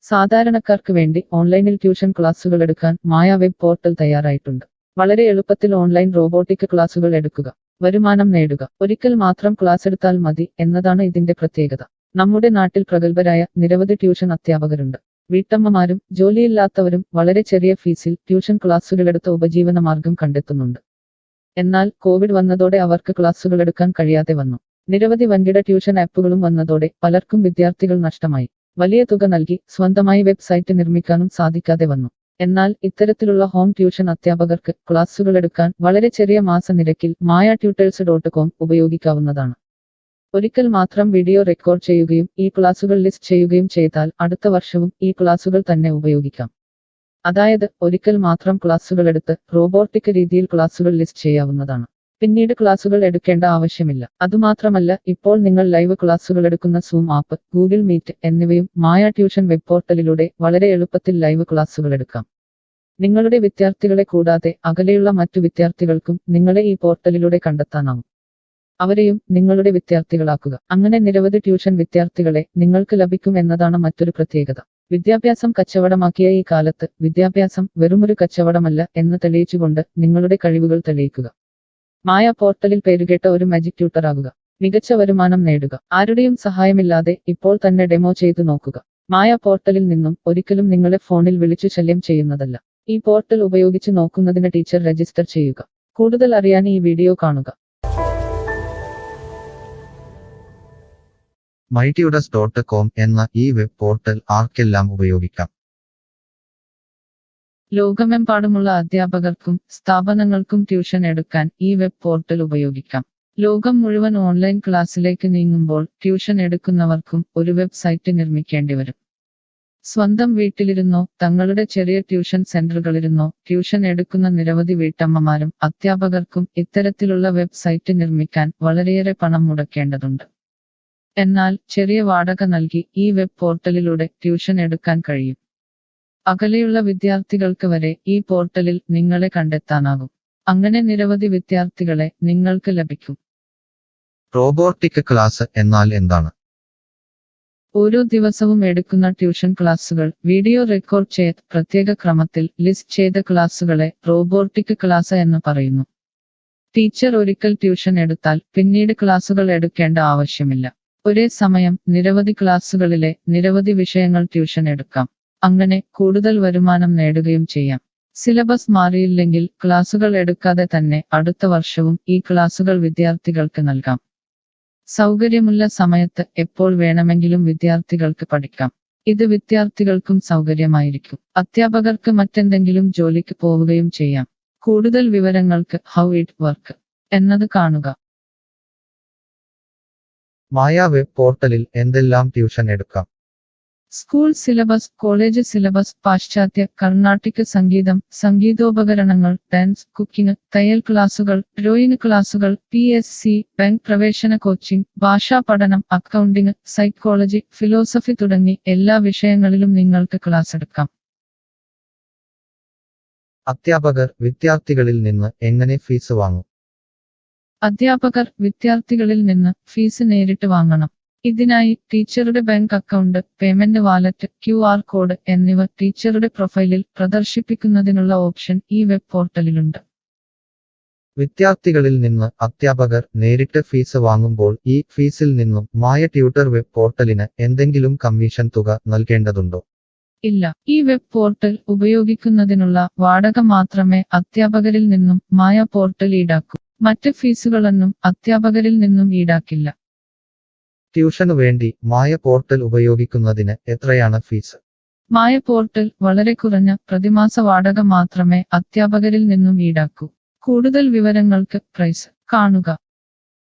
സാധാരണക്കാർക്ക് വേണ്ടി ഓൺലൈനിൽ ട്യൂഷൻ ക്ലാസുകൾ എടുക്കാൻ മായ വെബ് പോർട്ടൽ തയ്യാറായിട്ടുണ്ട്. വളരെ എളുപ്പത്തിൽ ഓൺലൈൻ റോബോട്ടിക് ക്ലാസുകൾ എടുക്കുക, വരുമാനം നേടുക. ഒരിക്കൽ മാത്രം ക്ലാസ് എടുത്താൽ മതി എന്നതാണ് ഇതിന്റെ പ്രത്യേകത. നമ്മുടെ നാട്ടിൽ പ്രഗത്ഭരായ നിരവധി ട്യൂഷൻ അധ്യാപകരുണ്ട്. വീട്ടമ്മമാരും ജോലിയില്ലാത്തവരും വളരെ ചെറിയ ഫീസിൽ ട്യൂഷൻ ക്ലാസുകളെടുത്ത് ഉപജീവന മാർഗം കണ്ടെത്തുന്നുണ്ട്. എന്നാൽ കോവിഡ് വന്നതോടെ അവർക്ക് ക്ലാസുകൾ എടുക്കാൻ കഴിയാതെ വന്നു. നിരവധി വൻകിട ട്യൂഷൻ ആപ്പുകളും വന്നതോടെ പലർക്കും വിദ്യാർത്ഥികൾ നഷ്ടമായി. വലിയ തുക നൽകി സ്വന്തമായി വെബ്സൈറ്റ് നിർമ്മിക്കാനും സാധിക്കാതെ വന്നു. എന്നാൽ ഇത്തരത്തിലുള്ള ഹോം ട്യൂഷൻ അധ്യാപകർക്ക് ക്ലാസുകൾ എടുക്കാൻ വളരെ ചെറിയ മാസ നിരക്കിൽ mayatutors.com ഉപയോഗിക്കാവുന്നതാണ്. ഒരിക്കൽ മാത്രം വീഡിയോ റെക്കോർഡ് ചെയ്യുകയും ഈ ക്ലാസുകൾ ലിസ്റ്റ് ചെയ്യുകയും ചെയ്താൽ അടുത്ത വർഷവും ഈ ക്ലാസുകൾ തന്നെ ഉപയോഗിക്കാം. അതായത് ഒരിക്കൽ മാത്രം ക്ലാസുകൾ എടുത്ത് റോബോട്ടിക് രീതിയിൽ ക്ലാസുകൾ ലിസ്റ്റ് ചെയ്യാവുന്നതാണ്. പിന്നീട് ക്ലാസുകൾ എടുക്കേണ്ട ആവശ്യമില്ല. അതുമാത്രമല്ല, ഇപ്പോൾ നിങ്ങൾ ലൈവ് ക്ലാസുകൾ എടുക്കുന്ന സൂം ആപ്പ്, ഗൂഗിൾ മീറ്റ് എന്നിവയും മായ ട്യൂഷൻ വെബ് പോർട്ടലിലൂടെ വളരെ എളുപ്പത്തിൽ ലൈവ് ക്ലാസുകൾ എടുക്കാം. നിങ്ങളുടെ വിദ്യാർത്ഥികളെ കൂടാതെ അകലെയുള്ള മറ്റു വിദ്യാർത്ഥികൾക്കും നിങ്ങളെ ഈ പോർട്ടലിലൂടെ കണ്ടെത്താനാവും. അവരെയും നിങ്ങളുടെ വിദ്യാർത്ഥികളാക്കുക. അങ്ങനെ നിരവധി ട്യൂഷൻ വിദ്യാർത്ഥികളെ നിങ്ങൾക്ക് ലഭിക്കും എന്നതാണ് മറ്റൊരു പ്രത്യേകത. വിദ്യാഭ്യാസം കച്ചവടമാക്കിയ ഈ കാലത്ത് വിദ്യാഭ്യാസം വെറുമൊരു കച്ചവടമല്ല എന്ന് തെളിയിച്ചുകൊണ്ട് നിങ്ങളുടെ കഴിവുകൾ തെളിയിക്കുക. മായ പോർട്ടലിൽ പേരുകേട്ട ഒരു മാജിക് ട്യൂട്ടർ ആകുക. മികച്ച വരുമാനം നേടുക. ആരുടെയും സഹായമില്ലാതെ ഇപ്പോൾ തന്നെ ഡെമോ ചെയ്തു നോക്കുക. മായ പോർട്ടലിൽ നിന്നും ഒരിക്കലും നിങ്ങളെ ഫോണിൽ വിളിച്ചു ശല്യം ചെയ്യുന്നതല്ല. ഈ പോർട്ടൽ ഉപയോഗിച്ച് നോക്കുന്നതിന് ടീച്ചർ രജിസ്റ്റർ ചെയ്യുക. കൂടുതൽ അറിയാൻ ഈ വീഡിയോ കാണുക. mytutors.com എന്ന ഈ വെബ് പോർട്ടൽ ആർക്കെല്ലാം ഉപയോഗിക്കാം? ലോകമെമ്പാടുമുള്ള അധ്യാപകർക്കും സ്ഥാപനങ്ങൾക്കും ട്യൂഷൻ എടുക്കാൻ ഈ വെബ് പോർട്ടൽ ഉപയോഗിക്കാം. ലോകം മുഴുവൻ ഓൺലൈൻ ക്ലാസ്സിലേക്ക് നീങ്ങുമ്പോൾ ട്യൂഷൻ എടുക്കുന്നവർക്കും ഒരു വെബ്സൈറ്റ് നിർമ്മിക്കേണ്ടി വരും. സ്വന്തം വീട്ടിലിരുന്നോ തങ്ങളുടെ ചെറിയ ട്യൂഷൻ സെന്ററുകളിലിരുന്നോ ട്യൂഷൻ എടുക്കുന്ന നിരവധി വീട്ടമ്മമാരും അധ്യാപകർക്കും ഇത്തരത്തിലുള്ള വെബ്സൈറ്റ് നിർമ്മിക്കാൻ വളരെയേറെ പണം മുടക്കേണ്ടതുണ്ട്. എന്നാൽ ചെറിയ വാടക നൽകി ഈ വെബ് പോർട്ടലിലൂടെ ട്യൂഷൻ എടുക്കാൻ കഴിയും. അകലെയുള്ള വിദ്യാർത്ഥികൾക്ക് വരെ ഈ പോർട്ടലിൽ നിങ്ങളെ കണ്ടെത്താനാകും. അങ്ങനെ നിരവധി വിദ്യാർത്ഥികളെ നിങ്ങൾക്ക് ലഭിക്കും. റോബോട്ടിക് ക്ലാസ് എന്നാൽ എന്താണ്? ഓരോ ദിവസവും എടുക്കുന്ന ട്യൂഷൻ ക്ലാസുകൾ വീഡിയോ റെക്കോർഡ് ചെയ്ത് പ്രത്യേക ക്രമത്തിൽ ലിസ്റ്റ് ചെയ്ത ക്ലാസുകളെ റോബോട്ടിക് ക്ലാസ് എന്ന് പറയുന്നു. ടീച്ചർ ഒരിക്കൽ ട്യൂഷൻ എടുത്താൽ പിന്നീട് ക്ലാസുകൾ എടുക്കേണ്ട ആവശ്യമില്ല. ഒരേ സമയം നിരവധി ക്ലാസുകളിലെ നിരവധി വിഷയങ്ങൾ ട്യൂഷൻ എടുക്കാം. അങ്ങനെ കൂടുതൽ വരുമാനം നേടുകയും ചെയ്യാം. സിലബസ് മാറിയില്ലെങ്കിൽ ക്ലാസുകൾ എടുക്കാതെ തന്നെ അടുത്ത വർഷവും ഈ ക്ലാസുകൾ വിദ്യാർത്ഥികൾക്ക് നൽകാം. സൗകര്യമുള്ള സമയത്ത് എപ്പോൾ വേണമെങ്കിലും വിദ്യാർത്ഥികൾക്ക് പഠിക്കാം. ഇത് വിദ്യാർത്ഥികൾക്കും സൗകര്യമായിരിക്കും. അധ്യാപകർക്ക് മറ്റെന്തെങ്കിലും ജോലിക്ക് പോവുകയും ചെയ്യാം. കൂടുതൽ വിവരങ്ങൾക്ക് ഹൗ ഇറ്റ് വർക്ക് എന്നത് കാണുക. മായ വെബ് പോർട്ടലിൽ എന്തെല്ലാം ട്യൂഷൻ എടുക്കാം? സ്കൂൾ സിലബസ്, കോളേജ് സിലബസ്, പാശ്ചാത്യ, കർണാട്ടിക് സംഗീതം, സംഗീതോപകരണങ്ങൾ, ഡാൻസ്, കുക്കിംഗ്, തയ്യൽ ക്ലാസുകൾ, ഡ്രോയിങ് ക്ലാസുകൾ, PSC, ബാങ്ക് പ്രവേശന കോച്ചിംഗ്, ഭാഷാ പഠനം, അക്കൗണ്ടിംഗ്, സൈക്കോളജി, ഫിലോസഫി തുടങ്ങി എല്ലാ വിഷയങ്ങളിലും നിങ്ങൾക്ക് ക്ലാസ് എടുക്കാം. അധ്യാപകർ വിദ്യാർത്ഥികളിൽ നിന്ന് എങ്ങനെ ഫീസ് വാങ്ങും? അധ്യാപകർ വിദ്യാർത്ഥികളിൽ നിന്ന് ഫീസ് നേരിട്ട് വാങ്ങണം. ഇതിനായി ടീച്ചറുടെ bank account, payment wallet, QR code എന്നിവ ടീച്ചറുടെ പ്രൊഫൈലിൽ പ്രദർശിപ്പിക്കുന്നതിനുള്ള ഓപ്ഷൻ ഈ വെബ് പോർട്ടലിലുണ്ട്. വിദ്യാർത്ഥികളിൽ നിന്ന് അധ്യാപകർ നേരിട്ട് ഫീസ് വാങ്ങുമ്പോൾ ഈ ഫീസിൽ നിന്നും മായ ട്യൂട്ടർ വെബ് പോർട്ടലിന് എന്തെങ്കിലും കമ്മീഷൻ തുക നൽകേണ്ടതുണ്ടോ? ഇല്ല. ഈ വെബ് പോർട്ടൽ ഉപയോഗിക്കുന്നതിനുള്ള വാടക മാത്രമേ അധ്യാപകരിൽ നിന്നും മായ പോർട്ടൽ ഈടാക്കൂ. മറ്റ് ഫീസുകളൊന്നും അധ്യാപകരിൽ നിന്നും ഈടാക്കില്ല. ട്യൂഷനു വേണ്ടി മായ പോർട്ടൽ ഉപയോഗിക്കുന്നതിന് എത്രയാണ് ഫീസ്? മായ പോർട്ടൽ വളരെ കുറഞ്ഞ പ്രതിമാസ വാടക മാത്രമേ അധ്യാപകരിൽ നിന്നും ഈടാക്കൂ. കൂടുതൽ വിവരങ്ങൾക്ക് പ്രൈസ് കാണുക.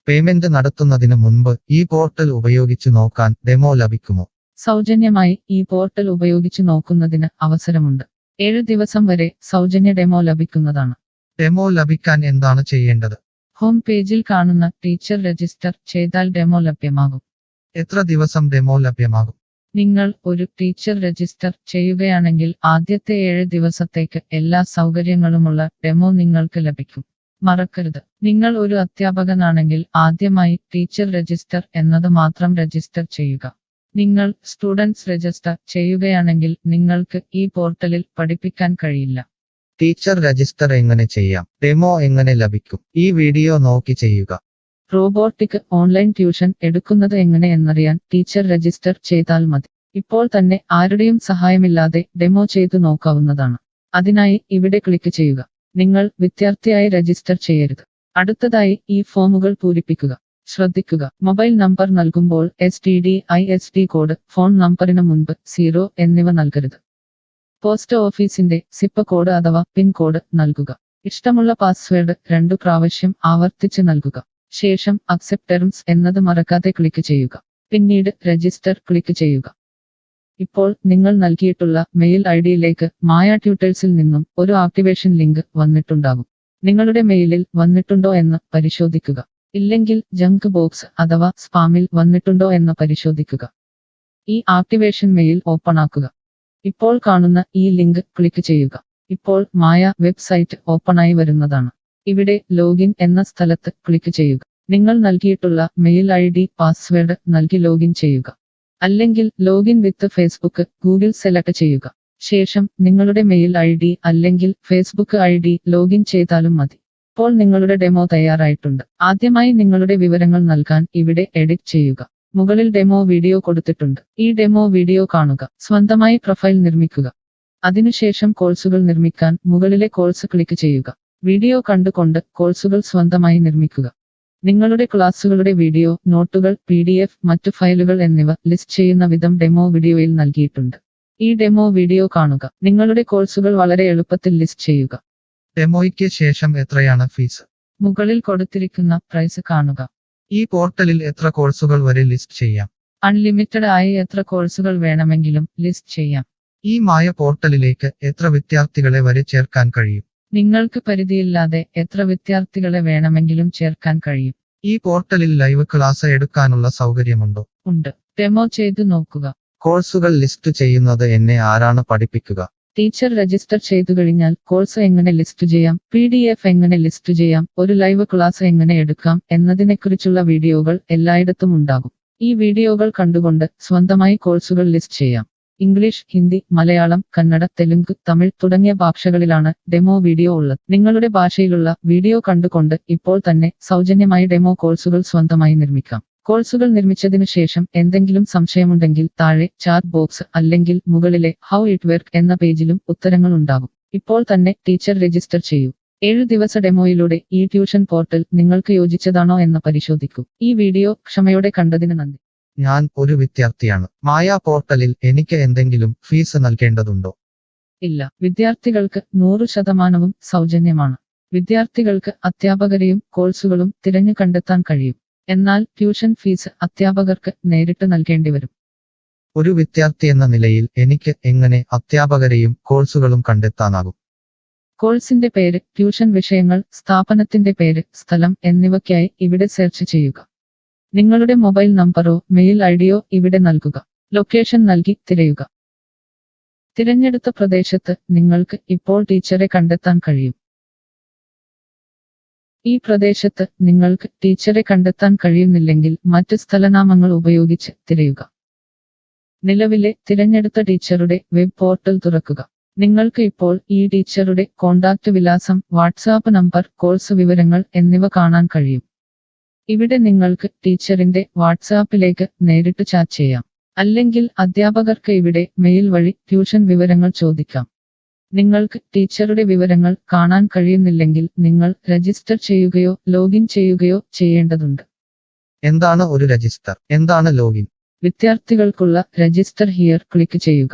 പേയ്മെന്റ് നടത്തുന്നതിന് മുൻപ് ഈ പോർട്ടൽ ഉപയോഗിച്ചു നോക്കാൻ ഡെമോ ലഭിക്കുമോ? സൗജന്യമായി ഈ പോർട്ടൽ ഉപയോഗിച്ചു നോക്കുന്നതിന് അവസരമുണ്ട്. 7 ദിവസം വരെ സൗജന്യ ഡെമോ ലഭിക്കുന്നതാണ്. ഡെമോ ലഭിക്കാൻ എന്താണ് ചെയ്യേണ്ടത്? ഹോം പേജിൽ കാണുന്ന ടീച്ചർ രജിസ്റ്റർ ചെയ്താൽ ഡെമോ ലഭ്യമാകും. എത്ര ദിവസം ഡെമോ ലഭ്യമാകും? നിങ്ങൾ ഒരു ടീച്ചർ രജിസ്റ്റർ ചെയ്യുകയാണെങ്കിൽ ആദ്യത്തെ 7 ദിവസത്തേക്ക് എല്ലാ സൗകര്യങ്ങളുമുള്ള ഡെമോ നിങ്ങൾക്ക് ലഭിക്കും. മറക്കരുത്, നിങ്ങൾ ഒരു അധ്യാപകനാണെങ്കിൽ ആദ്യമായി ടീച്ചർ രജിസ്റ്റർ എന്നത് മാത്രം രജിസ്റ്റർ ചെയ്യുക. നിങ്ങൾ സ്റ്റുഡൻസ് രജിസ്റ്റർ ചെയ്യുകയാണെങ്കിൽ നിങ്ങൾക്ക് ഈ പോർട്ടലിൽ പഠിപ്പിക്കാൻ കഴിയില്ല. ടീച്ചർ രജിസ്റ്റർ എങ്ങനെ ചെയ്യാം? ഡെമോ എങ്ങനെ ലഭിക്കും? ഈ വീഡിയോ നോക്കി ചെയ്യുക. റോബോട്ടിക് ഓൺലൈൻ ട്യൂഷൻ എടുക്കുന്നത് എങ്ങനെ എന്നറിയാൻ ടീച്ചർ രജിസ്റ്റർ ചെയ്താൽ മതി. ഇപ്പോൾ തന്നെ ആരുടെയും സഹായമില്ലാതെ ഡെമോ ചെയ്തു നോക്കാവുന്നതാണ്. അതിനായി ഇവിടെ ക്ലിക്ക് ചെയ്യുക. നിങ്ങൾ വിദ്യാർത്ഥിയായി രജിസ്റ്റർ ചെയ്യരുത്. അടുത്തതായി ഈ ഫോമുകൾ പൂരിപ്പിക്കുക. ശ്രദ്ധിക്കുക, മൊബൈൽ നമ്പർ നൽകുമ്പോൾ STD/ISD കോഡ്, ഫോൺ നമ്പറിന് മുൻപ് 0 എന്നിവ നൽകരുത്. പോസ്റ്റ് ഓഫീസിന്റെ സിപ്പ് കോഡ് അഥവാ പിൻ കോഡ് നൽകുക. ഇഷ്ടമുള്ള പാസ്വേഡ് 2 പ്രാവശ്യം ആവർത്തിച്ച് നൽകുക. ശേഷം അക്സെപ്റ്റ് ടെർംസ് എന്നത് മറക്കാതെ ക്ലിക്ക് ചെയ്യുക. പിന്നീട് രജിസ്റ്റർ ക്ലിക്ക് ചെയ്യുക. ഇപ്പോൾ നിങ്ങൾ നൽകിയിട്ടുള്ള മെയിൽ ഐഡിയിലേക്ക് മായ ട്യൂട്ടേഴ്സിൽ നിന്നും ഒരു ആക്ടിവേഷൻ ലിങ്ക് വന്നിട്ടുണ്ടാകും. നിങ്ങളുടെ മെയിലിൽ വന്നിട്ടുണ്ടോ എന്ന് പരിശോധിക്കുക. ഇല്ലെങ്കിൽ ജങ്ക് ബോക്സ് അഥവാ സ്പാമിൽ വന്നിട്ടുണ്ടോ എന്ന് പരിശോധിക്കുക. ഈ ആക്ടിവേഷൻ മെയിൽ ഓപ്പൺ ആക്കുക. ഇപ്പോൾ കാണുന്ന ഈ ലിങ്ക് ക്ലിക്ക് ചെയ്യുക. ഇപ്പോൾ മായ വെബ്സൈറ്റ് ഓപ്പണായി വരുന്നതാണ്. ഇവിടെ ലോഗിൻ എന്ന സ്ഥലത്ത് ക്ലിക്ക് ചെയ്യുക. നിങ്ങൾ നൽകിയിട്ടുള്ള മെയിൽ ID, പാസ്വേഡ് നൽകി ലോഗിൻ ചെയ്യുക. അല്ലെങ്കിൽ ലോഗിൻ വിത്ത് ഫേസ്ബുക്ക്, ഗൂഗിൾ സെലക്ട് ചെയ്യുക. ശേഷം നിങ്ങളുടെ മെയിൽ ID അല്ലെങ്കിൽ ഫേസ്ബുക്ക് ID ലോഗിൻ ചെയ്താലും മതി. ഇപ്പോൾ നിങ്ങളുടെ ഡെമോ തയ്യാറായിട്ടുണ്ട്. ആദ്യമായി നിങ്ങളുടെ വിവരങ്ങൾ നൽകാൻ ഇവിടെ എഡിറ്റ് ചെയ്യുക. മുകളിൽ ഡെമോ വീഡിയോ കൊടുത്തിട്ടുണ്ട്. ഈ ഡെമോ വീഡിയോ കാണുക. സ്വന്തമായി പ്രൊഫൈൽ നിർമ്മിക്കുക. അതിനുശേഷം കോഴ്സുകൾ നിർമ്മിക്കാൻ മുകളിലെ കോഴ്സ് ക്ലിക്ക് ചെയ്യുക. വീഡിയോ കണ്ടുകൊണ്ട് കോഴ്സുകൾ സ്വന്തമായി നിർമ്മിക്കുക. നിങ്ങളുടെ ക്ലാസുകളുടെ വീഡിയോ, നോട്ടുകൾ, PDF, മറ്റു ഫയലുകൾ എന്നിവ ലിസ്റ്റ് ചെയ്യുന്ന വിധം ഡെമോ വീഡിയോയിൽ നൽകിയിട്ടുണ്ട്. ഈ ഡെമോ വീഡിയോ കാണുക. നിങ്ങളുടെ കോഴ്സുകൾ വളരെ എളുപ്പത്തിൽ ലിസ്റ്റ് ചെയ്യുക. ഡെമോയ്ക്ക് ശേഷം എത്രയാണ് ഫീസ്? മുകളിൽ കൊടുത്തിരിക്കുന്ന പ്രൈസ് കാണുക. ഈ പോർട്ടലിൽ എത്ര കോഴ്സുകൾ വരെ ലിസ്റ്റ് ചെയ്യാം? അൺലിമിറ്റഡ് ആയി എത്ര കോഴ്സുകൾ വേണമെങ്കിലും ലിസ്റ്റ് ചെയ്യാം. ഈ മായ പോർട്ടലിലേക്ക് എത്ര വിദ്യാർത്ഥികളെ വരെ ചേർക്കാൻ കഴിയും? നിങ്ങൾക്ക് പരിധിയില്ലാതെ എത്ര വിദ്യാർത്ഥികളെ വേണമെങ്കിലും ചേർക്കാൻ കഴിയും. ഈ പോർട്ടലിൽ ലൈവ് ക്ലാസ് എടുക്കാനുള്ള സൗകര്യമുണ്ടോ? ഉണ്ട്. ഡെമോ ചെയ്തു നോക്കുക. കോഴ്സുകൾ ലിസ്റ്റ് ചെയ്യുന്നത് എന്നെ ആരാണ് പഠിപ്പിക്കുക? ടീച്ചർ രജിസ്റ്റർ ചെയ്തു കഴിഞ്ഞാൽ കോഴ്സ് എങ്ങനെ ലിസ്റ്റ് ചെയ്യാം, PDF എങ്ങനെ ലിസ്റ്റ് ചെയ്യാം, ഒരു ലൈവ് ക്ലാസ് എങ്ങനെ എടുക്കാം എന്നതിനെക്കുറിച്ചുള്ള വീഡിയോകൾ എല്ലായിടത്തും ഉണ്ടാകും. ഈ വീഡിയോകൾ കണ്ടുകൊണ്ട് സ്വന്തമായി കോഴ്സുകൾ ലിസ്റ്റ് ചെയ്യാം. ഇംഗ്ലീഷ്, ഹിന്ദി, മലയാളം, കന്നഡ, തെലുങ്ക്, തമിഴ് തുടങ്ങിയ ഭാഷകളിലാണ് ഡെമോ വീഡിയോ ഉള്ളത്. നിങ്ങളുടെ ഭാഷയിലുള്ള വീഡിയോ കണ്ടുകൊണ്ട് ഇപ്പോൾ തന്നെ സൗജന്യമായി ഡെമോ കോഴ്സുകൾ സ്വന്തമായി നിർമ്മിക്കാം. കോഴ്സുകൾ നിർമ്മിച്ചതിനു ശേഷം എന്തെങ്കിലും സംശയമുണ്ടെങ്കിൽ താഴെ ചാറ്റ് ബോക്സ് അല്ലെങ്കിൽ മുകളിലെ ഹൗ ഇറ്റ് വർക്ക് എന്ന പേജിലും ഉത്തരങ്ങൾ ഉണ്ടാകും. ഇപ്പോൾ തന്നെ ടീച്ചർ രജിസ്റ്റർ ചെയ്യൂ. 7 ദിവസ ഡെമോയിലൂടെ ഈ ട്യൂഷൻ പോർട്ടൽ നിങ്ങൾക്ക് യോജിച്ചതാണോ എന്ന് പരിശോധിക്കൂ. ഈ വീഡിയോ ക്ഷമയോടെ കണ്ടതിന് നന്ദി. ഞാൻ ഒരു വിദ്യാർത്ഥിയാണ്. മായ പോർട്ടലിൽ എനിക്ക് എന്തെങ്കിലും ഫീസ് നൽകേണ്ടതുണ്ടോ? ഇല്ല. വിദ്യാർത്ഥികൾക്ക് 100% സൗജന്യമാണ്. വിദ്യാർത്ഥികൾക്ക് അധ്യാപകരെയും കോഴ്സുകളും തിരഞ്ഞു കണ്ടെത്താൻ കഴിയും. എന്നാൽ ട്യൂഷൻ ഫീസ് അധ്യാപകർക്ക് നേരിട്ട് നൽകേണ്ടി വരും. ഒരു വിദ്യാർത്ഥി എന്ന നിലയിൽ എനിക്ക് എങ്ങനെ അധ്യാപകരെയും കോഴ്സുകളും കണ്ടെത്താനാകും? കോഴ്സിന്റെ പേര്, ട്യൂഷൻ വിഷയങ്ങൾ, സ്ഥാപനത്തിന്റെ പേര്, സ്ഥലം എന്നിവയ്ക്കായി ഇവിടെ സെർച്ച് ചെയ്യുക. നിങ്ങളുടെ മൊബൈൽ നമ്പറോ മെയിൽ ഐഡിയോ ഇവിടെ നൽകുക. ലൊക്കേഷൻ നൽകി തിരയുക. തിരഞ്ഞെടുത്ത പ്രദേശത്ത് നിങ്ങൾക്ക് ഇപ്പോൾ ടീച്ചറെ കണ്ടെത്താൻ കഴിയും. ഈ പ്രദേശത്ത് നിങ്ങൾക്ക് ടീച്ചറെ കണ്ടെത്താൻ കഴിയുന്നില്ലെങ്കിൽ മറ്റ് സ്ഥലനാമങ്ങൾ ഉപയോഗിച്ച് തിരയുക. നിലവിലെ തിരഞ്ഞെടുത്ത ടീച്ചറുടെ വെബ് പോർട്ടൽ തുറക്കുക. നിങ്ങൾക്ക് ഇപ്പോൾ ഈ ടീച്ചറുടെ കോൺടാക്റ്റ് വിലാസം, വാട്സാപ്പ് നമ്പർ, കോഴ്സ് വിവരങ്ങൾ എന്നിവ കാണാൻ കഴിയും. ഇവിടെ നിങ്ങൾക്ക് ടീച്ചറിന്റെ വാട്സാപ്പിലേക്ക് നേരിട്ട് ചാറ്റ് ചെയ്യാം. അല്ലെങ്കിൽ അധ്യാപകർക്ക് ഇവിടെ മെയിൽ വഴി ട്യൂഷൻ വിവരങ്ങൾ ചോദിക്കാം. നിങ്ങൾക്ക് ടീച്ചറുടെ വിവരങ്ങൾ കാണാൻ കഴിയുന്നില്ലെങ്കിൽ നിങ്ങൾ രജിസ്റ്റർ ചെയ്യുകയോ ലോഗിൻ ചെയ്യുകയോ ചെയ്യേണ്ടതുണ്ട്. എന്താണ് ഒരു രജിസ്റ്റർ? എന്താണ് ലോഗിൻ? വിദ്യാർത്ഥികൾക്കുള്ള രജിസ്റ്റർ ഹിയർ ക്ലിക്ക് ചെയ്യുക.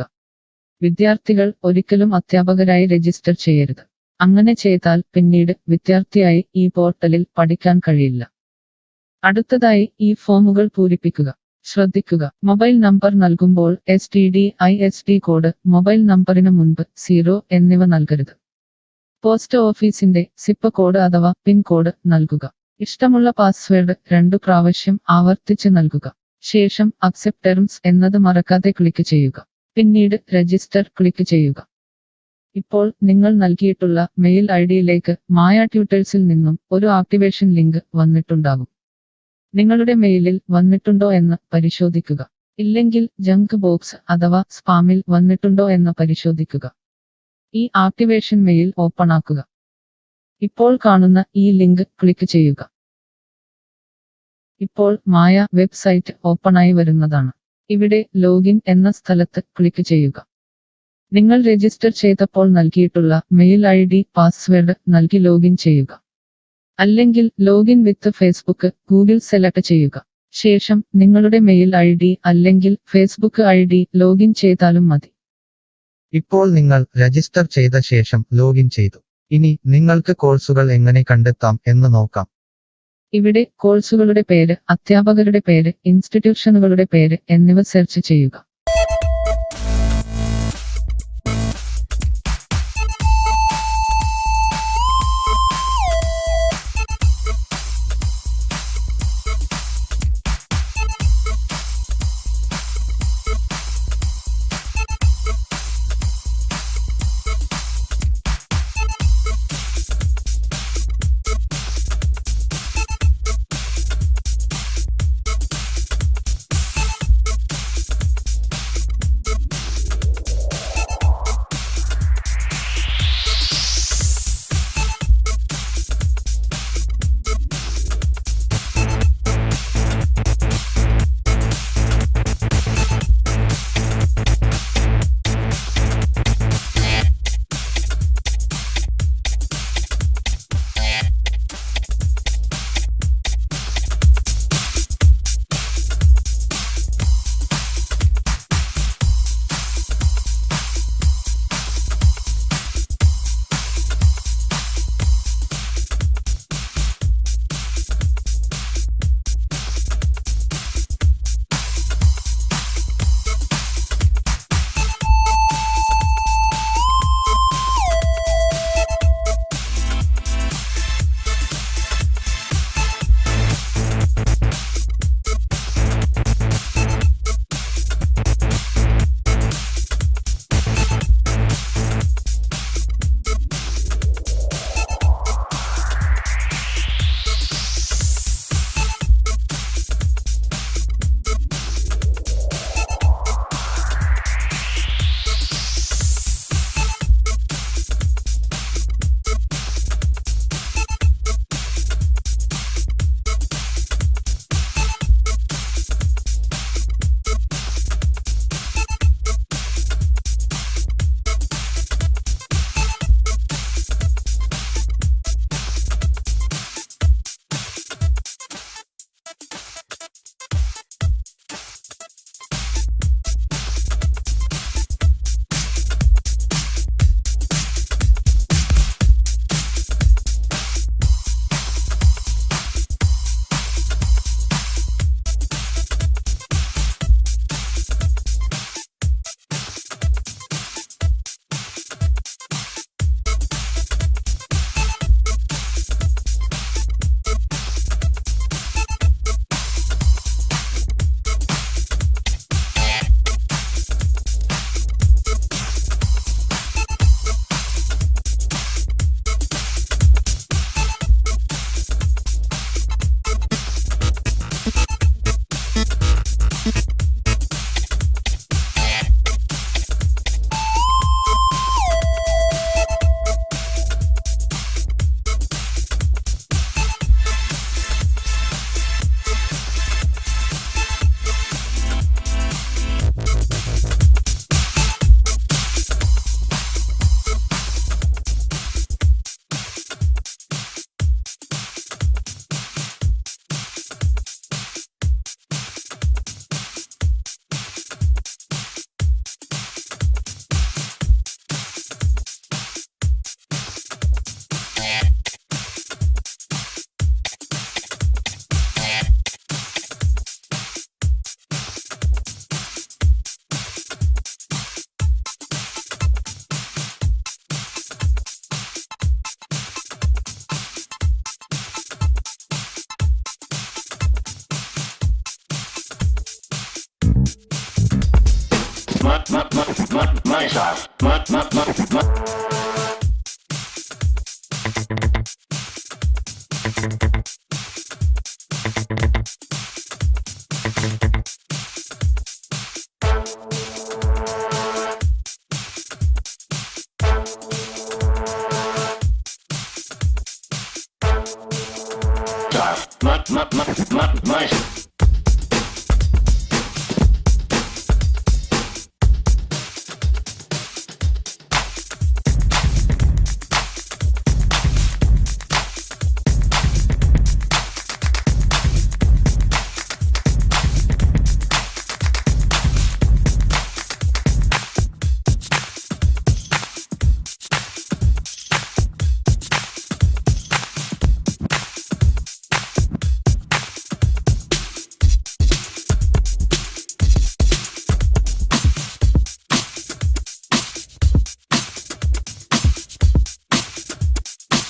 വിദ്യാർത്ഥികൾ ഒരിക്കലും അധ്യാപകരായി രജിസ്റ്റർ ചെയ്യരുത്. അങ്ങനെ ചെയ്താൽ പിന്നീട് വിദ്യാർത്ഥിയായി ഈ പോർട്ടലിൽ പഠിക്കാൻ കഴിയില്ല. അടുത്തതായി ഈ ഫോമുകൾ പൂരിപ്പിക്കുക. ശ്രദ്ധിക്കുക, മൊബൈൽ നമ്പർ നൽകുമ്പോൾ STD/ISD കോഡ്, മൊബൈൽ നമ്പറിന് മുൻപ് 0 എന്നിവ നൽകരുത്. പോസ്റ്റ് ഓഫീസിന്റെ സിപ്പ് കോഡ് അഥവാ പിൻ കോഡ് നൽകുക. ഇഷ്ടമുള്ള പാസ്വേഡ് 2 പ്രാവശ്യം ആവർത്തിച്ച് നൽകുക. ശേഷം അക്സെപ്റ്റ് ടെർംസ് എന്നത് മറക്കാതെ ക്ലിക്ക് ചെയ്യുക. പിന്നീട് രജിസ്റ്റർ ക്ലിക്ക് ചെയ്യുക. ഇപ്പോൾ നിങ്ങൾ നൽകിയിട്ടുള്ള മെയിൽ ഐഡിയിലേക്ക് മായ ട്യൂട്ടേഴ്സിൽ നിന്നും ഒരു ആക്ടിവേഷൻ ലിങ്ക് വന്നിട്ടുണ്ടാകും. നിങ്ങളുടെ മെയിലിൽ വന്നിട്ടുണ്ടോ എന്ന് പരിശോധിക്കുക. ഇല്ലെങ്കിൽ ജങ്ക് ബോക്സ് അഥവാ സ്പാമിൽ വന്നിട്ടുണ്ടോ എന്ന് പരിശോധിക്കുക. ഈ ആക്ടിവേഷൻ മെയിൽ ഓപ്പൺ ആക്കുക. ഇപ്പോൾ കാണുന്ന ഈ ലിങ്ക് ക്ലിക്ക് ചെയ്യുക. ഇപ്പോൾ മായ വെബ്സൈറ്റ് ഓപ്പണായി വരുന്നതാണ്. ഇവിടെ ലോഗിൻ എന്ന സ്ഥലത്ത് ക്ലിക്ക് ചെയ്യുക. നിങ്ങൾ രജിസ്റ്റർ ചെയ്തപ്പോൾ നൽകിയിട്ടുള്ള മെയിൽ ID പാസ്വേഡ് നൽകി ലോഗിൻ ചെയ്യുക. അല്ലെങ്കിൽ ലോഗിൻ വിത്ത് ഫേസ്ബുക്ക് ഗൂഗിൾ സെലക്ട് ചെയ്യുക. ശേഷം നിങ്ങളുടെ മെയിൽ ID അല്ലെങ്കിൽ ഫേസ്ബുക്ക് ID ലോഗിൻ ചെയ്താലും മതി. ഇപ്പോൾ നിങ്ങൾ രജിസ്റ്റർ ചെയ്ത ശേഷം ലോഗിൻ ചെയ്തു. ഇനി നിങ്ങൾക്ക് കോഴ്സുകൾ എങ്ങനെ കണ്ടെത്താം എന്ന് നോക്കാം. ഇവിടെ കോഴ്സുകളുടെ പേര്, അധ്യാപകരുടെ പേര്, ഇൻസ്റ്റിറ്റ്യൂഷനുകളുടെ പേര് എന്നിവ സെർച്ച് ചെയ്യുക. Mush.